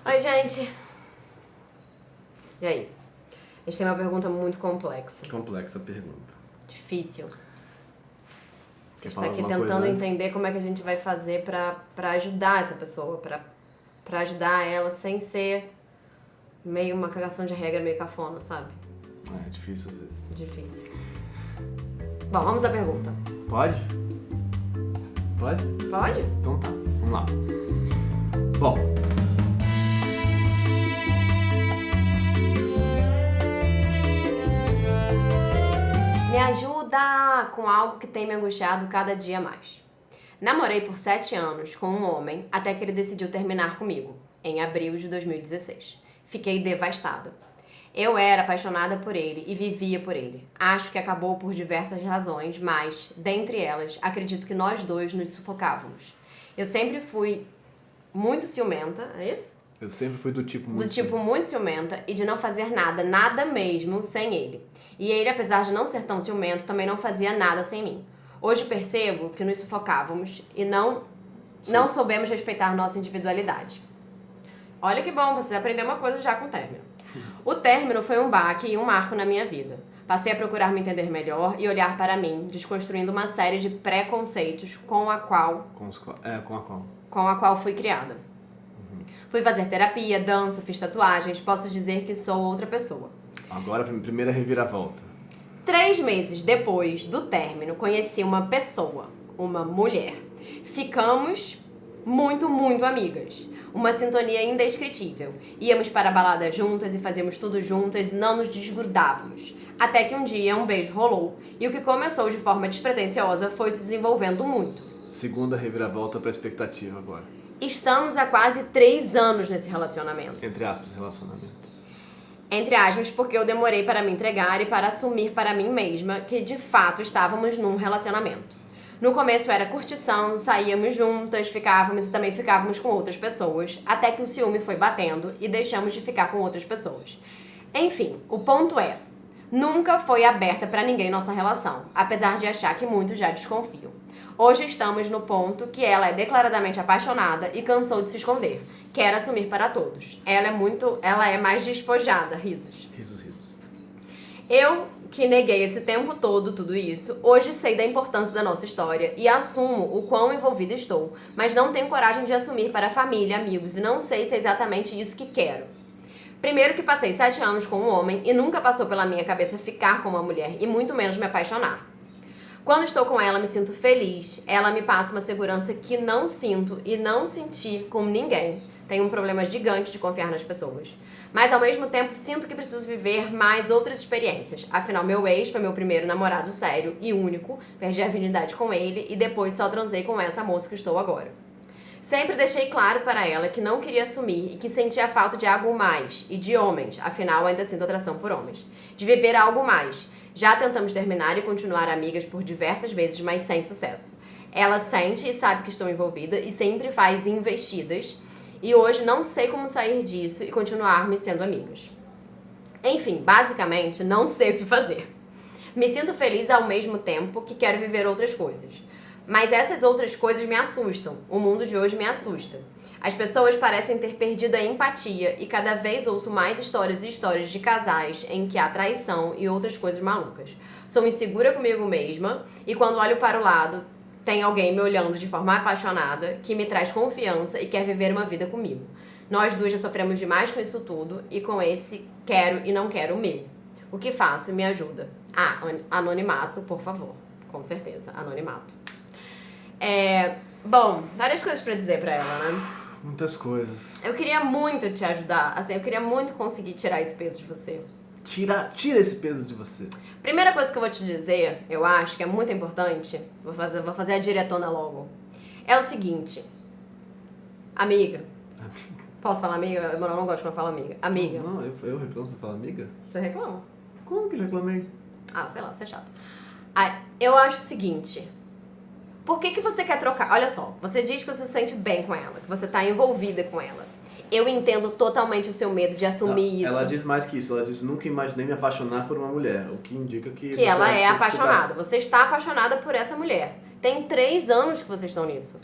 Oi, gente. E aí? A gente tem uma pergunta muito complexa. Complexa pergunta. Difícil. A Quer gente tá falar aqui alguma coisa tentando antes? entender como é que a gente vai fazer pra ajudar essa pessoa, pra ajudar ela sem ser meio uma cagação de regra, meio cafona, sabe? É difícil às vezes. Difícil. Bom, vamos à pergunta. Pode? Pode? Pode? Então tá, vamos lá. Bom, Me ajuda com algo que tem me angustiado cada dia mais. Namorei por 7 anos com um homem até que ele decidiu terminar comigo, em abril de 2016. Fiquei devastada. Eu era apaixonada por ele e vivia por ele. Acho que acabou por diversas razões, mas, dentre elas, acredito que nós dois nos sufocávamos. Eu sempre fui muito ciumenta, é isso? eu sempre fui do tipo muito... Do tipo muito ciumenta e de não fazer nada, nada mesmo, sem ele. E ele, apesar de não ser tão ciumento, também não fazia nada sem mim. Hoje percebo que nos sufocávamos e não soubemos respeitar nossa individualidade. Olha que bom, você aprendeu uma coisa já com o término. O término foi um baque e um marco na minha vida. Passei a procurar me entender melhor e olhar para mim, desconstruindo uma série de preconceitos com a qual Com a qual? fui criada. Fui fazer terapia, dança, fiz tatuagens, posso dizer que sou outra pessoa. Agora a primeira reviravolta. 3 meses depois do término, conheci uma pessoa, uma mulher. Ficamos muito, muito amigas. Uma sintonia indescritível. Íamos para a balada juntas e fazíamos tudo juntas e não nos desgrudávamos. Até que um dia um beijo rolou e o que começou de forma despretensiosa foi se desenvolvendo muito. Segunda reviravolta pra expectativa agora. Estamos há quase 3 anos nesse relacionamento. Entre aspas, relacionamento. Entre aspas, porque eu demorei para me entregar e para assumir para mim mesma que de fato estávamos num relacionamento. No começo era curtição, saíamos juntas, ficávamos e também ficávamos com outras pessoas, até que o ciúme foi batendo e deixamos de ficar com outras pessoas. Enfim, o ponto é, nunca foi aberta para ninguém nossa relação, apesar de achar que muitos já desconfiam. Hoje estamos no ponto que ela é declaradamente apaixonada e cansou de se esconder. Quer assumir para todos. Ela é mais despojada, risos. Risos. Eu, que neguei esse tempo todo tudo isso, hoje sei da importância da nossa história e assumo o quão envolvida estou, mas não tenho coragem de assumir para a família, amigos, e não sei se é exatamente isso que quero. Primeiro que passei 7 anos com um homem e nunca passou pela minha cabeça ficar com uma mulher e muito menos me apaixonar. Quando estou com ela, me sinto feliz. Ela me passa uma segurança que não sinto e não senti com ninguém. Tenho um problema gigante de confiar nas pessoas. Mas, ao mesmo tempo, sinto que preciso viver mais outras experiências. Afinal, meu ex foi meu primeiro namorado sério e único. Perdi a virgindade com ele e depois só transei com essa moça que estou agora. Sempre deixei claro para ela que não queria assumir e que sentia falta de algo mais. E de homens. Afinal, ainda sinto atração por homens. De viver algo mais. Já tentamos terminar e continuar amigas por diversas vezes, mas sem sucesso. Ela sente e sabe que estou envolvida e sempre faz investidas. E hoje não sei como sair disso e continuarmos sendo amigas. Enfim, basicamente, não sei o que fazer. Me sinto feliz ao mesmo tempo que quero viver outras coisas. Mas essas outras coisas me assustam. O mundo de hoje me assusta. As pessoas parecem ter perdido a empatia e cada vez ouço mais histórias e histórias de casais em que há traição e outras coisas malucas. Sou insegura comigo mesma e quando olho para o lado, tem alguém me olhando de forma apaixonada que me traz confiança e quer viver uma vida comigo. Nós duas já sofremos demais com isso tudo e com esse quero e não quero o meu. O que faço? Me ajuda. Anonimato, por favor. Com certeza, anonimato. Bom, várias coisas pra dizer pra ela, né? Muitas coisas. Eu queria muito te ajudar, assim, eu queria muito conseguir tirar esse peso de você. Tira esse peso de você. Primeira coisa que eu vou te dizer, eu acho que é muito importante, vou fazer a diretona logo, é o seguinte. Amiga. Posso falar amiga? Eu não gosto quando eu falo amiga. Amiga. Não, eu reclamo, você fala amiga? Você reclama? Como que eu reclamei? Sei lá, você é chato. Eu acho o seguinte. Por que você quer trocar? Olha só, você diz que você se sente bem com ela, que você tá envolvida com ela. Eu entendo totalmente o seu medo de assumir isso. Ela diz mais que isso, ela diz, nunca imaginei me apaixonar por uma mulher, o que indica que ela é apaixonada. Você está apaixonada por essa mulher. Tem 3 anos que vocês estão nisso.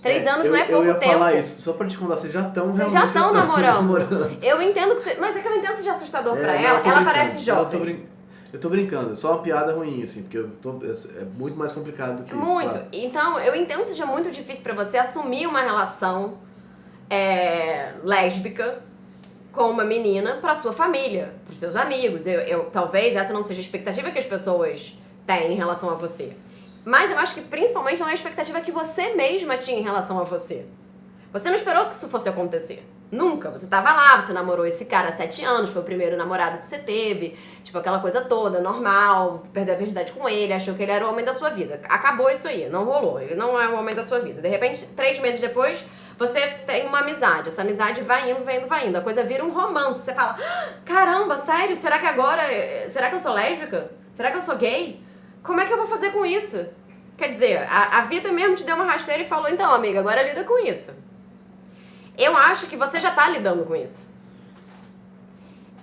3 anos não é pouco tempo. Eu ia falar isso, só pra te contar, vocês já estão namorando. Eu entendo que mas é que eu entendo que seja assustador pra ela. Ela parece jovem. Eu tô brincando, só uma piada ruim, assim, porque é muito mais complicado do que isso. Muito. Claro. Então, eu entendo que seja muito difícil pra você assumir uma relação lésbica com uma menina pra sua família, pros seus amigos. Talvez essa não seja a expectativa que as pessoas têm em relação a você. Mas eu acho que principalmente não é a expectativa que você mesma tinha em relação a você. Você não esperou que isso fosse acontecer. Nunca. Você tava lá, você namorou esse cara há 7 anos, foi o primeiro namorado que você teve, tipo aquela coisa toda, normal, perdeu a virgindade com ele, achou que ele era o homem da sua vida. Acabou isso aí, não rolou, ele não é o homem da sua vida. De repente, 3 meses depois, você tem uma amizade, essa amizade vai indo, a coisa vira um romance. Você fala, caramba, sério, será que eu sou lésbica? Será que eu sou gay? Como é que eu vou fazer com isso? Quer dizer, a vida mesmo te deu uma rasteira e falou, então amiga, agora lida com isso. Eu acho que você já tá lidando com isso.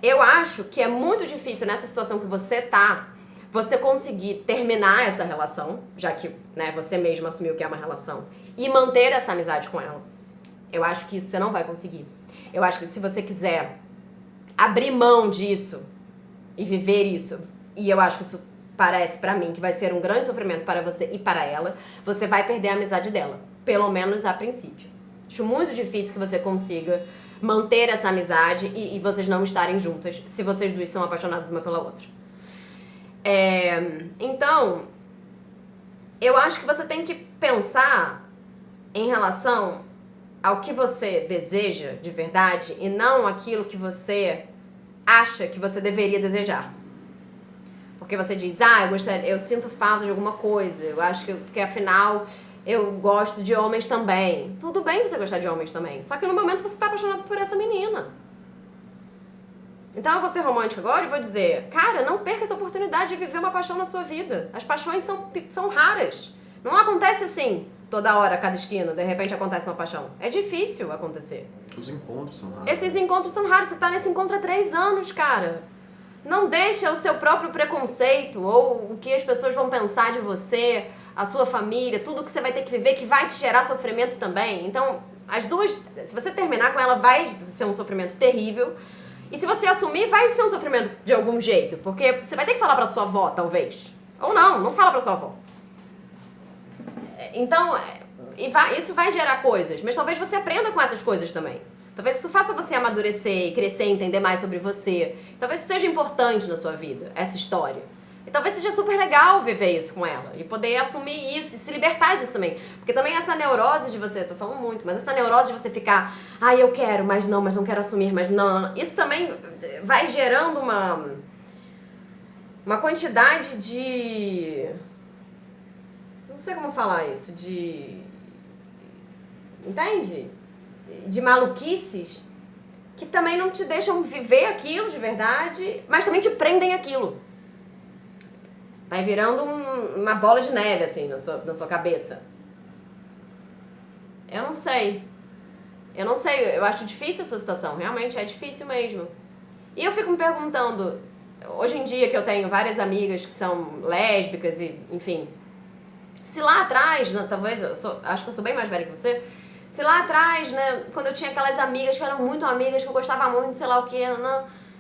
Eu acho que é muito difícil nessa situação que você tá, você conseguir terminar essa relação, já que, né, você mesmo assumiu que é uma relação, e manter essa amizade com ela. Eu acho que isso você não vai conseguir. Eu acho que se você quiser abrir mão disso e viver isso, e eu acho que isso parece pra mim que vai ser um grande sofrimento para você e para ela, você vai perder a amizade dela, pelo menos a princípio. Acho muito difícil que você consiga manter essa amizade e vocês não estarem juntas, se vocês duas são apaixonadas uma pela outra. Então, eu acho que você tem que pensar em relação ao que você deseja de verdade e não aquilo que você acha que você deveria desejar. Porque você diz, eu sinto falta de alguma coisa, eu acho que afinal eu gosto de homens também. Tudo bem você gostar de homens também, só que no momento você tá apaixonado por essa menina. Então eu vou ser romântica agora e vou dizer, cara, não perca essa oportunidade de viver uma paixão na sua vida. As paixões são raras. Não acontece assim, toda hora, a cada esquina, de repente acontece uma paixão. É difícil acontecer. Os encontros são raros. Esses encontros são raros, você tá nesse encontro há 3 anos, cara. Não deixa o seu próprio preconceito ou o que as pessoas vão pensar de você, a sua família, tudo que você vai ter que viver que vai te gerar sofrimento também. Então, as duas, se você terminar com ela, vai ser um sofrimento terrível. E se você assumir, vai ser um sofrimento de algum jeito, porque você vai ter que falar pra sua avó, talvez. Ou não fala pra sua avó. Então, isso vai gerar coisas, mas talvez você aprenda com essas coisas também. Talvez isso faça você amadurecer e crescer, entender mais sobre você. Talvez isso seja importante na sua vida, essa história. E talvez seja super legal viver isso com ela. E poder assumir isso e se libertar disso também. Porque também essa neurose de você, tô falando muito, mas essa neurose de você ficar, eu quero, mas não quero assumir, mas não. Isso também vai gerando uma quantidade de... Não sei como falar isso, entende? De maluquices que também não te deixam viver aquilo de verdade, mas também te prendem aquilo. Vai virando uma bola de neve, assim, na sua cabeça. Eu não sei, eu acho difícil a sua situação, realmente é difícil mesmo. E eu fico me perguntando, hoje em dia que eu tenho várias amigas que são lésbicas e, enfim, se lá atrás, né, talvez, acho que eu sou bem mais velha que você, se lá atrás, né, quando eu tinha aquelas amigas que eram muito amigas, que eu gostava muito, sei lá o que,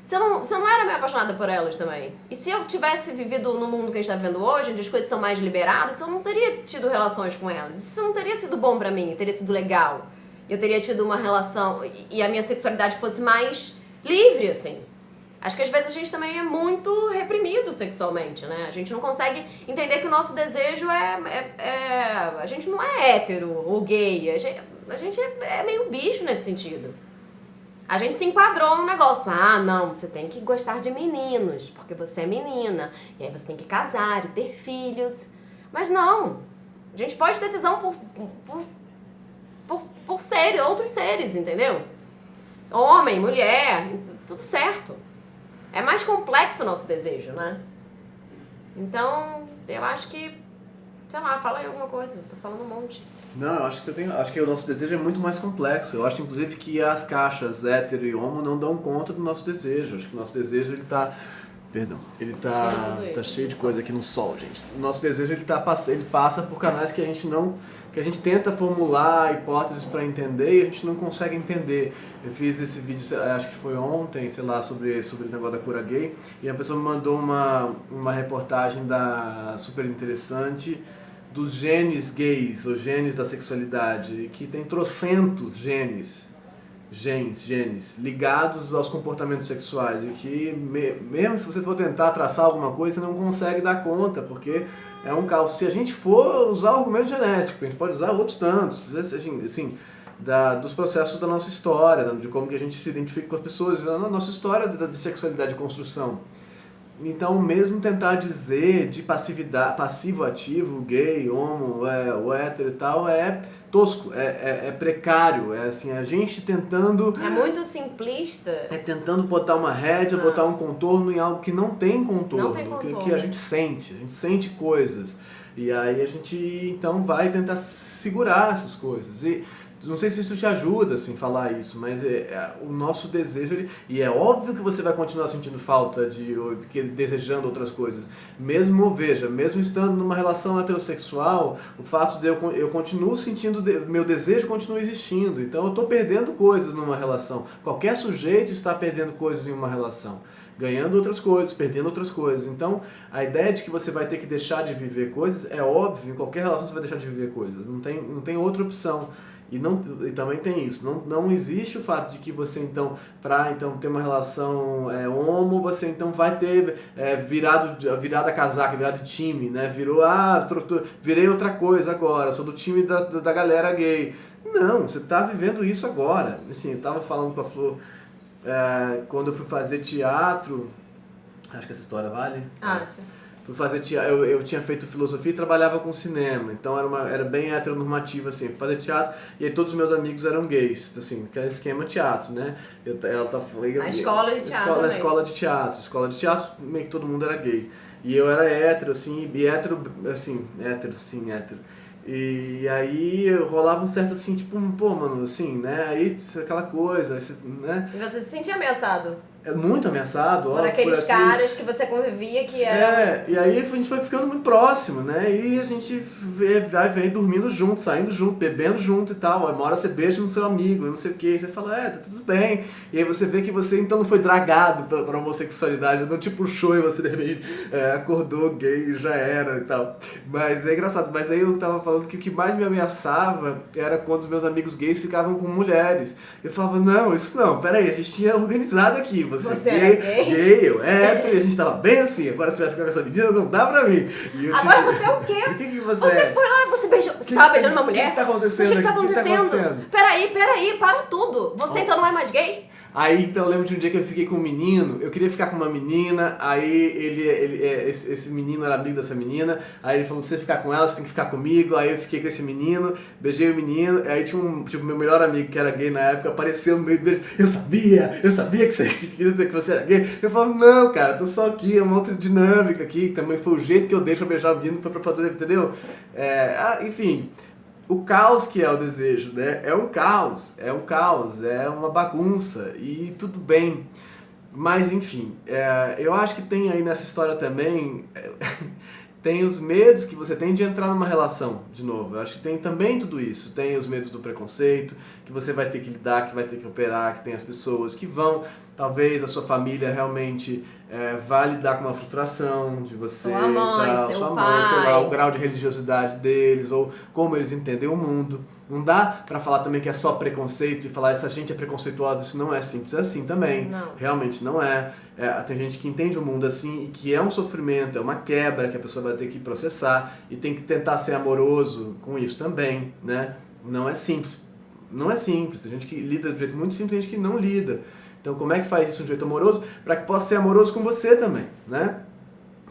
você não era meio apaixonada por elas também. E se eu tivesse vivido no mundo que a gente tá vivendo hoje, onde as coisas são mais liberadas, eu não teria tido relações com elas. Isso não teria sido bom pra mim, teria sido legal. Eu teria tido uma relação e a minha sexualidade fosse mais livre, assim. Acho que às vezes a gente também é muito reprimido sexualmente, né? A gente não consegue entender que o nosso desejo a gente não é hétero ou gay, a gente é meio bicho nesse sentido. A gente se enquadrou no negócio. Não, você tem que gostar de meninos, porque você é menina. E aí você tem que casar e ter filhos. Mas não. A gente pode ter tesão por outros seres, entendeu? Homem, mulher, tudo certo. É mais complexo o nosso desejo, né? Então, eu acho que... Sei lá, fala aí alguma coisa. Tô falando um monte. Não, eu acho que o nosso desejo é muito mais complexo. Eu acho, inclusive, que as caixas hétero e homo não dão conta do nosso desejo. Acho que o nosso desejo, ele tá Perdão. Ele Tira tá tudo isso, cheio de do coisa sol. aqui no sol, gente. O nosso desejo ele passa por canais que a gente não, que a gente tenta formular hipóteses para entender e a gente não consegue entender. Eu fiz esse vídeo, acho que foi ontem, sei lá, sobre o negócio da cura gay, e a pessoa me mandou uma reportagem super interessante dos genes gays, ou genes da sexualidade, que tem trocentos genes ligados aos comportamentos sexuais e que mesmo se você for tentar traçar alguma coisa, você não consegue dar conta, porque é um caos. Se a gente for usar o argumento genético, a gente pode usar outros tantos, assim, dos processos da nossa história, de como que a gente se identifica com as pessoas, na nossa história de sexualidade e construção. Então, mesmo tentar dizer de passividade, passivo-ativo, gay, homo, o hétero e tal, é tosco, é precário, é assim, a gente tentando... É muito simplista. É tentando botar uma rédea, botar um contorno em algo que não tem contorno, Não tem contorno. Que a gente sente coisas. E aí a gente, então, vai tentar segurar essas coisas. E não sei se isso te ajuda, assim, falar isso, mas o nosso desejo, e é óbvio que você vai continuar sentindo falta desejando outras coisas. Mesmo estando numa relação heterossexual, o fato de eu continuo sentindo, meu desejo continua existindo, então eu estou perdendo coisas numa relação. Qualquer sujeito está perdendo coisas em uma relação. Ganhando outras coisas, perdendo outras coisas. Então, a ideia de que você vai ter que deixar de viver coisas, é óbvio, em qualquer relação você vai deixar de viver coisas. Não tem outra opção. E também tem isso, não existe o fato de que você então, para então ter uma relação homo, você então vai ter virado a casaca, virado de time, né? Virei outra coisa agora, sou do time da galera gay. Não, você está vivendo isso agora. Assim, eu estava falando com a Flor, quando eu fui fazer teatro, acho que essa história vale? Acho. Fui fazer teatro, eu tinha feito filosofia e trabalhava com cinema, então era bem heteronormativo, assim, fui fazer teatro, e aí todos os meus amigos eram gays, assim, que era esquema teatro, né? Na escola de teatro Na escola de teatro, meio que todo mundo era gay. E eu era hétero, assim, hétero. E aí rolava um certo, assim, tipo, pô, mano, assim, né? Aí aquela coisa, né? E você se sentia ameaçado? É muito ameaçado, Por aqueles caras que você convivia que eram... E aí a gente foi ficando muito próximo, né? E a gente vem dormindo junto, saindo junto, bebendo junto e tal. Aí uma hora você beija no seu amigo, não sei o que, e você fala, tá tudo bem. E aí você vê que você então não foi dragado pra homossexualidade, não te puxou e você de repente acordou gay e já era e tal. Mas é engraçado, mas aí eu tava falando que o que mais me ameaçava era quando os meus amigos gays ficavam com mulheres. Eu falava, não, isso não, peraí, a gente tinha organizado aqui. Você é gay, eu hétero, e a gente tava bem assim, agora você vai ficar com essa menina, não dá pra mim. Agora você é o quê? O que você foi lá, você beijou, você tava beijando uma mulher? O que tá acontecendo? O que tá acontecendo? Peraí, para tudo. Você então não é mais gay? Aí, então, eu lembro de um dia que eu fiquei com um menino, eu queria ficar com uma menina, aí esse menino era amigo dessa menina, aí ele falou, pra você ficar com ela, você tem que ficar comigo, aí eu fiquei com esse menino, beijei o menino, aí tinha meu melhor amigo que era gay na época, apareceu no meio dele, eu sabia que você era gay, eu falo, não, cara, tô só aqui, é uma outra dinâmica aqui, que também foi o jeito que eu dei pra beijar o menino, foi pra poder, entendeu? Enfim... O caos que é o desejo, né? É um caos, é uma bagunça e tudo bem. Mas, enfim, eu acho que tem aí nessa história também, tem os medos que você tem de entrar numa relação, de novo. Eu acho que tem também tudo isso. Tem os medos do preconceito, que você vai ter que lidar, que vai ter que operar, que tem as pessoas que vão... Talvez a sua família realmente vá lidar com uma frustração de você, sua mãe, sei lá, o grau de religiosidade deles, ou como eles entendem o mundo. Não dá pra falar também que é só preconceito e falar essa gente é preconceituosa, isso não é simples assim também. Não. Realmente não é. Tem gente que entende o mundo assim e que é um sofrimento, é uma quebra que a pessoa vai ter que processar e tem que tentar ser amoroso com isso também, né? Não é simples. Não é simples. Tem gente que lida de um jeito muito simples, tem gente que não lida. Então, como é que faz isso de um jeito amoroso? Para que possa ser amoroso com você também, né?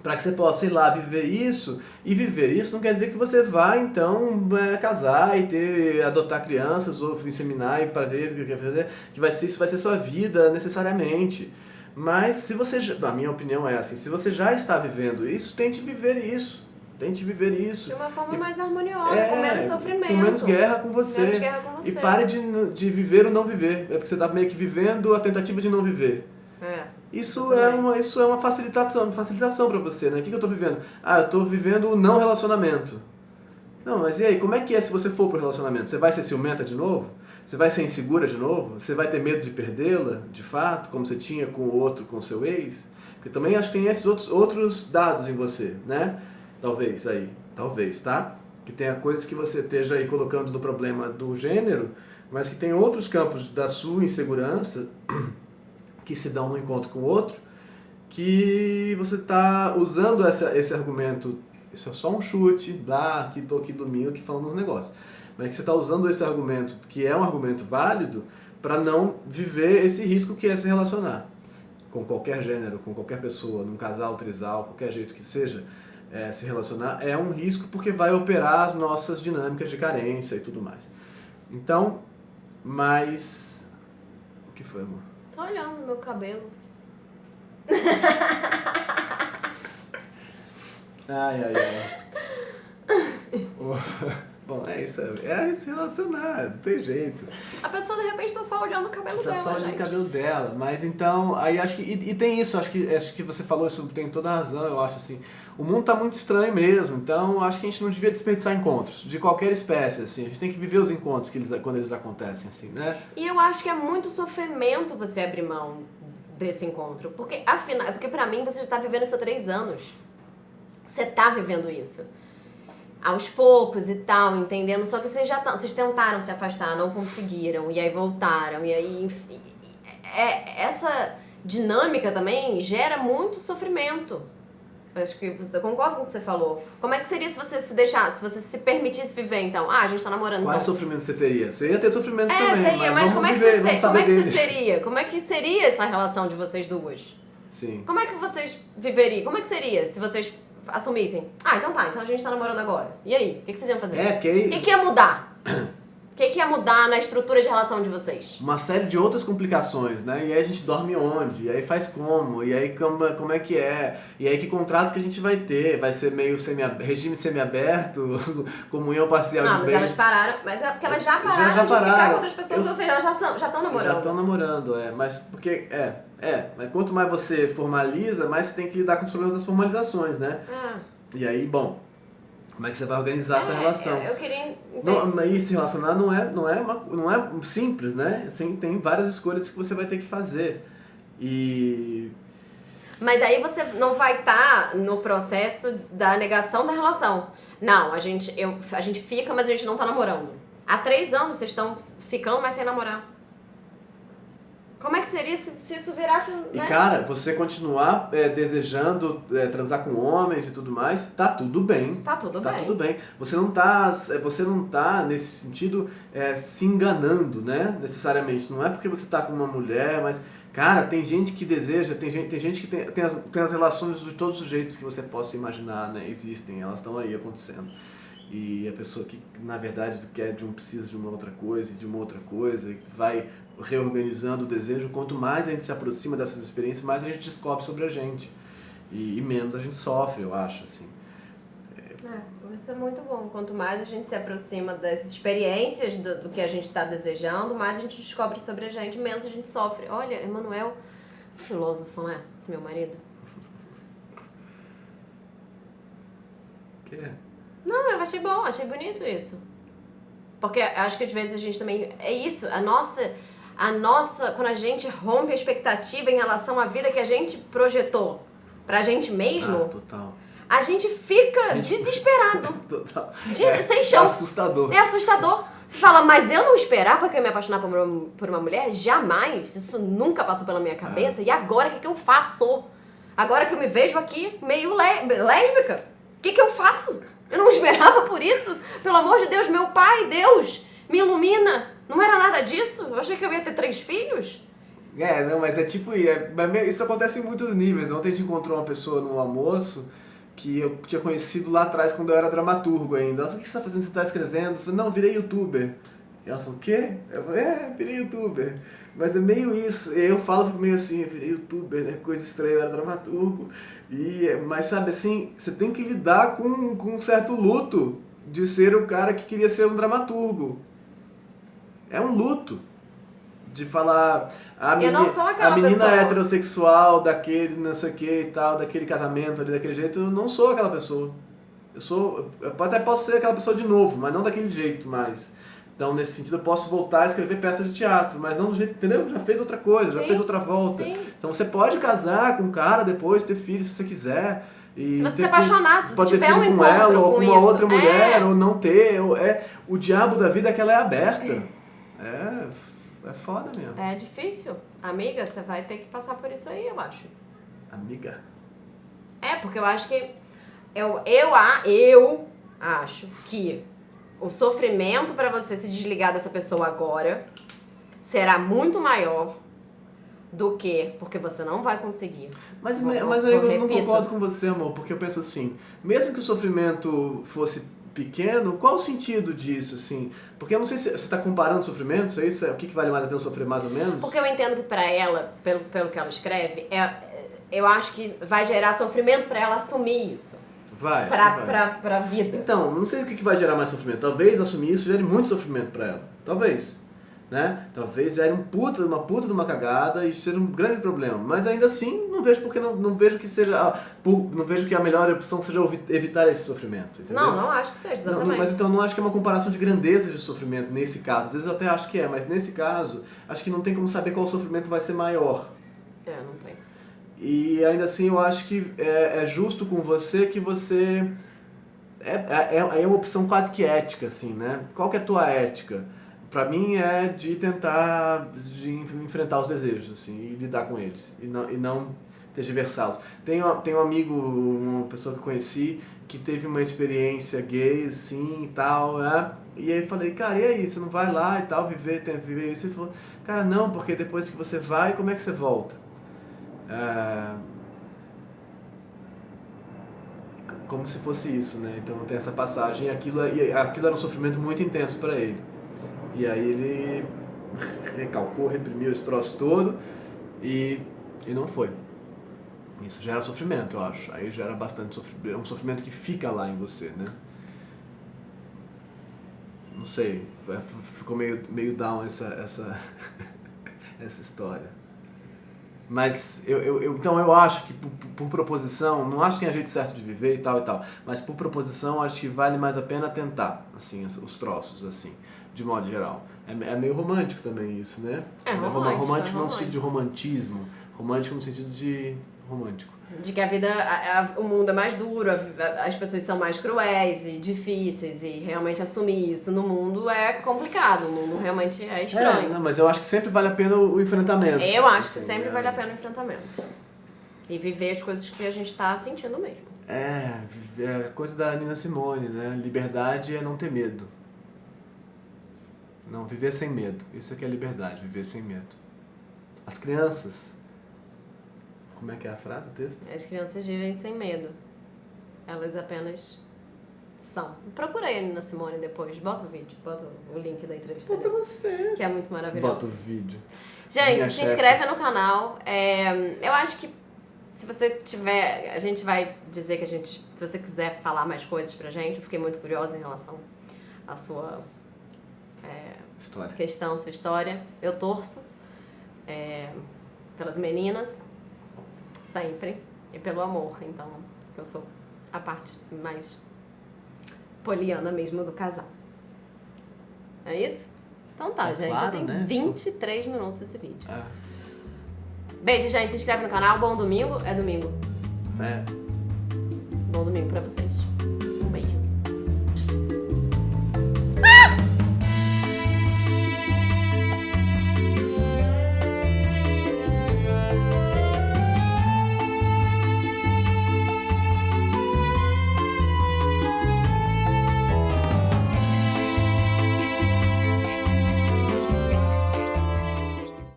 Para que você possa, sei lá, viver isso. E viver isso não quer dizer que você vai, então, casar e adotar crianças ou inseminar e fazer o que quer fazer, que isso vai ser sua vida necessariamente. Mas se você, a minha opinião é assim, se você já está vivendo isso, tente viver isso. Tente viver isso. De uma forma mais harmoniosa, com menos sofrimento. Com menos guerra com você. Menos guerra com você. E pare de viver o não viver. É porque você está meio que vivendo a tentativa de não viver. isso é uma facilitação para você, né? O que eu tô vivendo? Ah, eu tô vivendo o não relacionamento. Não, mas e aí, como é que é se você for pro relacionamento? Você vai ser ciumenta de novo? Você vai ser insegura de novo? Você vai ter medo de perdê-la, de fato, como você tinha com o outro, com o seu ex? Porque também acho que tem esses outros dados em você, né? Talvez, tá? Que tenha coisas que você esteja aí colocando no problema do gênero, mas que tem outros campos da sua insegurança que se dão no encontro com o outro, que você está usando esse argumento, isso é só um chute, aqui tô aqui domingo aqui falando uns negócios, mas que você está usando esse argumento, que é um argumento válido, para não viver esse risco que é se relacionar com qualquer gênero, com qualquer pessoa, num casal, trisal, qualquer jeito que seja. Se relacionar é um risco porque vai operar as nossas dinâmicas de carência e tudo mais. Então, mas... O que foi, amor? Tô olhando meu cabelo. Ai. Bom, isso é se relacionar, não tem jeito. A pessoa de repente tá só olhando o cabelo dela, só olhando gente. o cabelo dela, mas então, aí acho que, e tem isso, acho que você falou isso, tem toda a razão, eu acho assim, o mundo tá muito estranho mesmo, então acho que a gente não devia desperdiçar encontros, de qualquer espécie, assim, a gente tem que viver os encontros quando eles acontecem, assim, né? E eu acho que é muito sofrimento você abrir mão desse encontro, porque afinal, porque pra mim você já tá vivendo isso há 3 anos, você tá vivendo isso. Aos poucos e tal, entendendo? Só que vocês tentaram se afastar, não conseguiram, e aí voltaram, e aí... Enfim, essa dinâmica também gera muito sofrimento. Eu acho que eu concordo com o que você falou. Como é que seria se você se deixasse, se você se permitisse viver, então? Ah, a gente tá namorando, Quais então. sofrimentos você teria? Você ia ter sofrimentos também, você ia, mas como é que você seria? Como é que seria essa relação de vocês duas? Sim. Como é que vocês viveriam? Como é que seria se vocês assumissem? Ah, então tá, então a gente tá namorando agora. E aí? O que vocês iam fazer? O que ia mudar? O que ia mudar na estrutura de relação de vocês? Uma série de outras complicações, né? E aí a gente dorme onde? E aí faz como? E aí como é que é? E aí que contrato que a gente vai ter? Vai ser meio regime semiaberto? Comunhão parcial de bens? Não, mas elas pararam. Mas é porque elas já pararam de ficar com outras pessoas, ou seja, elas já estão namorando. Já estão namorando, mas porque... mas quanto mais você formaliza, mais você tem que lidar com os problemas das formalizações, né? E aí, bom... Como é que você vai organizar essa relação? Eu queria e se relacionar não é simples, né? Assim, tem várias escolhas que você vai ter que fazer. Mas aí você não vai estar no processo da negação da relação. Não, a gente fica, mas a gente não tá namorando. Há 3 anos vocês estão ficando, mas sem namorar. Como é que seria se isso virasse... Né? E cara, você continuar desejando transar com homens e tudo mais, tá tudo bem. Tá tudo bem. Você não tá nesse sentido se enganando, né? Necessariamente. Não é porque você tá com uma mulher, mas... Cara, tem gente que deseja, tem gente que tem as relações de todos os jeitos que você possa imaginar, né? Existem, elas estão aí acontecendo. E a pessoa que, na verdade, precisa de uma outra coisa, e vai reorganizando o desejo, quanto mais a gente se aproxima dessas experiências, mais a gente descobre sobre a gente. E menos a gente sofre, eu acho, assim. Isso é muito bom. Quanto mais a gente se aproxima das experiências do que a gente está desejando, mais a gente descobre sobre a gente, menos a gente sofre. Olha, Emmanuel, filósofo, não é? Esse meu marido. Que é? Não, eu achei bom, achei bonito isso. Porque acho que às vezes a gente também... É isso, a nossa... Quando a gente rompe a expectativa em relação à vida que a gente projetou pra gente mesmo... Total. A gente fica desesperado. Total. Sem chão. É assustador. É assustador. Você fala, mas eu não esperava que eu ia me apaixonar por uma mulher? Jamais. Isso nunca passou pela minha cabeça. E agora, o que eu faço? Agora que eu me vejo aqui meio lésbica. O que eu faço? Eu não esperava por isso. Pelo amor de Deus, meu pai, Deus, me ilumina. Não era nada disso. Eu achei que eu ia ter 3 filhos. Não, mas é tipo... isso acontece em muitos níveis. Ontem a gente encontrou uma pessoa no almoço que eu tinha conhecido lá atrás quando eu era dramaturgo ainda. Ela falou, o que você tá fazendo? Você tá escrevendo? Eu falei, não, virei youtuber. E ela falou, o quê? Eu falei, virei youtuber. Mas é meio isso. E aí eu falo, fico meio assim, virei youtuber, né? Coisa estranha, eu era dramaturgo. Mas sabe assim, você tem que lidar com um certo luto de ser o cara que queria ser um dramaturgo. É um luto. de falar Eu não sou aquela a menina pessoa. heterossexual daquele não sei o que e tal, daquele casamento ali, daquele jeito, eu não sou aquela pessoa. Eu até posso ser aquela pessoa de novo, mas não daquele jeito mais. Então, nesse sentido, eu posso voltar a escrever peças de teatro, mas não do jeito, entendeu? Já fez outra coisa, já fez outra volta. Sim. Então, você pode casar com um cara depois, ter filho se você quiser. E se você se apaixonar, se pode você ter tiver um filho com encontro ela, ou com com uma isso. outra mulher, ou não ter. O diabo da vida é que ela é aberta. É foda mesmo. É difícil. Amiga, você vai ter que passar por isso aí, eu acho. Amiga. Porque eu acho que... Eu acho que o sofrimento pra você se desligar dessa pessoa agora será muito maior do que porque você não vai conseguir. Mas aí eu não concordo com você, amor, porque eu penso assim, mesmo que o sofrimento fosse pequeno, qual o sentido disso, assim? Porque eu não sei se você está comparando sofrimentos, é isso? O que vale mais a pena sofrer mais ou menos? Porque eu entendo que pra ela, pelo que ela escreve, eu acho que vai gerar sofrimento pra ela assumir isso. Vai. Pra vida. Então, não sei o que vai gerar mais sofrimento. Talvez assumir isso gere muito sofrimento pra ela. Talvez. Né? Talvez gere uma puta de uma cagada e seja um grande problema. Mas ainda assim, não vejo porque não vejo que seja. Não vejo que a melhor opção seja evitar esse sofrimento. Entendeu? Não acho que seja, exatamente. Mas então não acho que é uma comparação de grandeza de sofrimento nesse caso. Às vezes eu até acho que é, mas nesse caso, acho que não tem como saber qual sofrimento vai ser maior. Não tem. E ainda assim eu acho que é justo com você que você... É uma opção quase que ética, assim, né? Qual que é a tua ética? Pra mim é de tentar enfrentar os desejos, assim, e lidar com eles. E não tergiversá-los. Tem um amigo, uma pessoa que eu conheci, que teve uma experiência gay, assim, e tal, né? E aí eu falei, cara, e aí? Você não vai lá e tal, viver isso? Ele falou, cara, não, porque depois que você vai, como é que você volta? Como se fosse isso, né? Então tem essa passagem, aquilo era um sofrimento muito intenso para ele. E aí ele recalcou, reprimiu esse troço todo e não foi. Isso gera sofrimento, eu acho. Aí gera bastante sofrimento. É um sofrimento que fica lá em você, né? Não sei, ficou meio down essa história. Mas então eu acho que por proposição, não acho que tem jeito certo de viver e tal, mas por proposição acho que vale mais a pena tentar, assim, os troços, assim, de modo geral. É meio romântico também isso, né? Romântico no sentido de romantismo, romântico no sentido de romântico. De que a vida, o mundo é mais duro, as pessoas são mais cruéis e difíceis, e realmente assumir isso no mundo é complicado, o mundo realmente é estranho. Não, mas eu acho que sempre vale a pena o enfrentamento. Eu acho que sempre vale a pena o enfrentamento. E viver as coisas que a gente está sentindo mesmo. É coisa da Nina Simone, né? Liberdade é não ter medo. Não, viver sem medo. Isso aqui é liberdade, viver sem medo. As crianças... Como é que é a frase, o texto? As crianças vivem sem medo. Elas apenas são. Procura aí a Nina Simone depois. Bota o vídeo, bota o link da entrevista dele. Você. Que é muito maravilhoso. Bota o vídeo. Gente, se inscreve no canal. Eu acho que se você tiver... A gente vai dizer que se você quiser falar mais coisas pra gente, eu fiquei muito curiosa em relação à sua questão, sua história. Eu torço pelas meninas. Sempre. E pelo amor, então, eu sou a parte mais poliana mesmo do casal. É isso? Então tá, gente. Claro, já tem, né? 23 minutos esse vídeo. Beijo, gente. Se inscreve no canal. Bom domingo. É domingo. É. Bom domingo pra vocês.